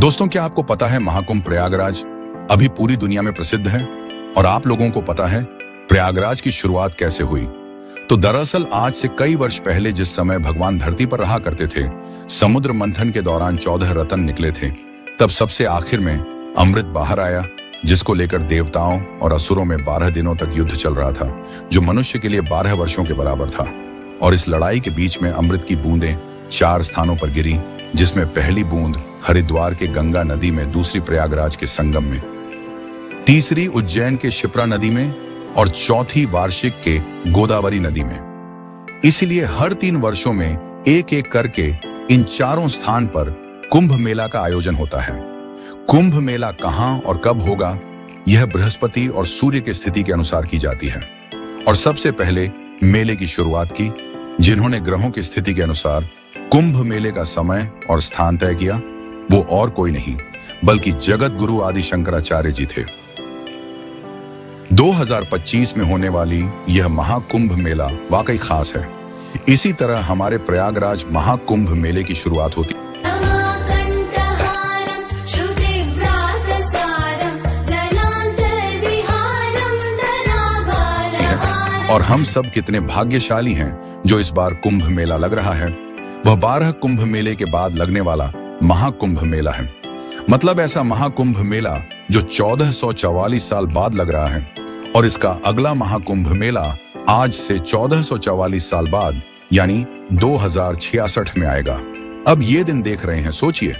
दोस्तों, क्या आपको पता है महाकुंभ प्रयागराज अभी पूरी दुनिया में प्रसिद्ध है? और आप लोगों को पता है प्रयागराज की शुरुआत कैसे हुई? तो दरअसल आज से कई वर्ष पहले जिस समय भगवान धरती पर रहा करते थे, समुद्र मंथन के दौरान 14 रत्न निकले थे। तब सबसे आखिर में अमृत बाहर आया, जिसको लेकर देवताओं और असुरों में 12 दिनों तक युद्ध चल रहा था, जो मनुष्य के लिए 12 वर्षों के बराबर था। और इस लड़ाई के बीच में अमृत की बूंदें 4 स्थानों पर गिरी, जिसमें पहली बूंद हरिद्वार के गंगा नदी में, दूसरी प्रयागराज के संगम में, तीसरी उज्जैन के शिप्रा नदी में और चौथी वार्षिक के गोदावरी नदी में। इसलिए हर 3 वर्षों में एक एक करके इन चारों स्थान पर कुंभ मेला का आयोजन होता है। कुंभ मेला कहां और कब होगा, यह बृहस्पति और सूर्य की स्थिति के अनुसार की जाती है। और सबसे पहले मेले की शुरुआत की, जिन्होंने ग्रहों की स्थिति के अनुसार कुंभ मेले का समय और स्थान तय किया, वो और कोई नहीं बल्कि जगत गुरु आदि शंकराचार्य जी थे। 2025 में होने वाली यह महाकुंभ मेला वाकई खास है। इसी तरह हमारे प्रयागराज महाकुंभ मेले की शुरुआत होती है। और हम सब कितने भाग्यशाली हैं जो इस बार कुंभ मेला लग रहा है। वह 12 कुंभ मेले के बाद लगने वाला महाकुंभ मेला है। मतलब ऐसा महाकुंभ मेला जो 1444 साल बाद लग रहा है। और इसका अगला महाकुंभ मेला आज से 1444 साल बाद यानी 2066 में आएगा। अब ये दिन देख रहे हैं, सोचिए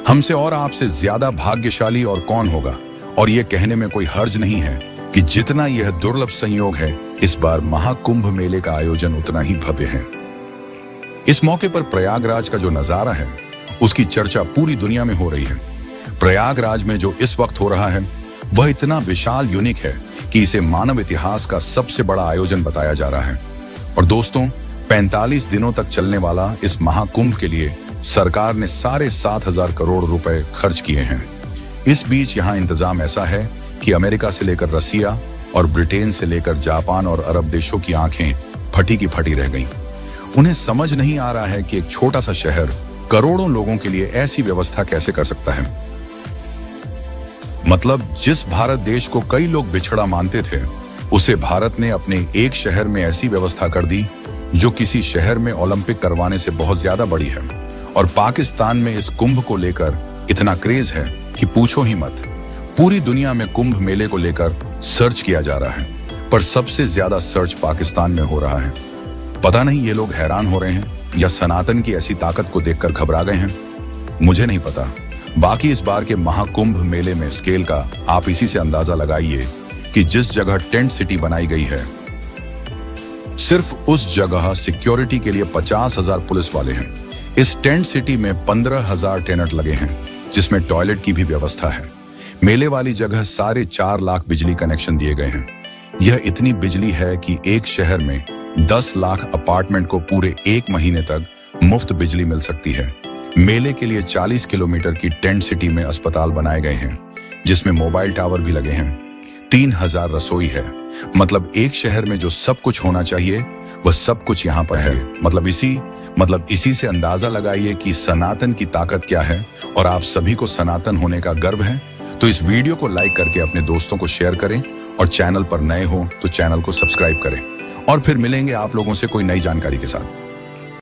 हमसे और आपसे ज्यादा भाग्यशाली और कौन होगा। और ये कहने में कोई हर्ज नहीं है कि जितना यह दुर्लभ संयोग है, इस बार महाकुंभ मेले का आयोजन उतना ही भव्य है। इस मौके पर प्रयागराज का जो नजारा है, उसकी चर्चा पूरी दुनिया में हो रही है। प्रयागराज में जो इस वक्त हो रहा है, वह इतना विशाल, यूनिक है कि इसे मानव इतिहास का सबसे बड़ा आयोजन बताया जा रहा है। और दोस्तों, 45 दिनों तक चलने वाला इस महाकुंभ के लिए सरकार ने 7,500 करोड़ रुपए खर्च किए हैं। इस बीच यहाँ इंतजाम ऐसा है कि अमेरिका से लेकर रसिया और ब्रिटेन से लेकर जापान और अरब देशों की आंखें फटी की फटी रह गईं। उन्हें समझ नहीं आ रहा है कि एक छोटा सा शहर करोड़ों लोगों के लिए ऐसी व्यवस्था कैसे कर सकता है। मतलब जिस भारत देश को कई लोग बिछड़ा मानते थे, उसे भारत ने अपने एक शहर में ऐसी व्यवस्था कर दी जो किसी शहर में ओलंपिक करवाने से बहुत ज्यादा बड़ी है। और पाकिस्तान में इस कुंभ को लेकर इतना क्रेज है कि पूछो ही मत। पूरी दुनिया में कुंभ मेले को लेकर सर्च किया जा रहा है, पर सबसे ज्यादा सर्च पाकिस्तान में हो रहा है। पता नहीं ये लोग हैरान हो रहे हैं या सनातन की ऐसी ताकत को देखकर घबरा गए हैं, मुझे नहीं पता। बाकी इस बार के महाकुंभ मेले में स्केल का आप इसी से अंदाजा लगाइए कि जिस जगह टेंट सिटी बनाई गई है, सिर्फ उस जगह सिक्योरिटी के लिए 50,000 पुलिस वाले हैं। इस टेंट सिटी में 15,000 टेनट लगे हैं, जिसमें टॉयलेट की भी व्यवस्था है। मेले वाली जगह 4.5 लाख बिजली कनेक्शन दिए गए हैं। यह इतनी बिजली है कि एक शहर में 10 लाख अपार्टमेंट को पूरे 1 महीने तक मुफ्त बिजली मिल सकती है। मेले के लिए 40 किलोमीटर की टेंट सिटी में अस्पताल बनाए गए हैं, जिसमें मोबाइल टावर भी लगे हैं। 3,000 रसोई है। मतलब एक शहर में जो सब कुछ होना चाहिए, वह सब कुछ यहाँ पर है। मतलब इसी से अंदाजा लगाइए कि सनातन की ताकत क्या है। और आप सभी को सनातन होने का गर्व है, तो इस वीडियो को लाइक करके अपने दोस्तों को शेयर करें। और चैनल पर नए हो तो चैनल को सब्सक्राइब करें। और फिर मिलेंगे आप लोगों से कोई नई जानकारी के साथ।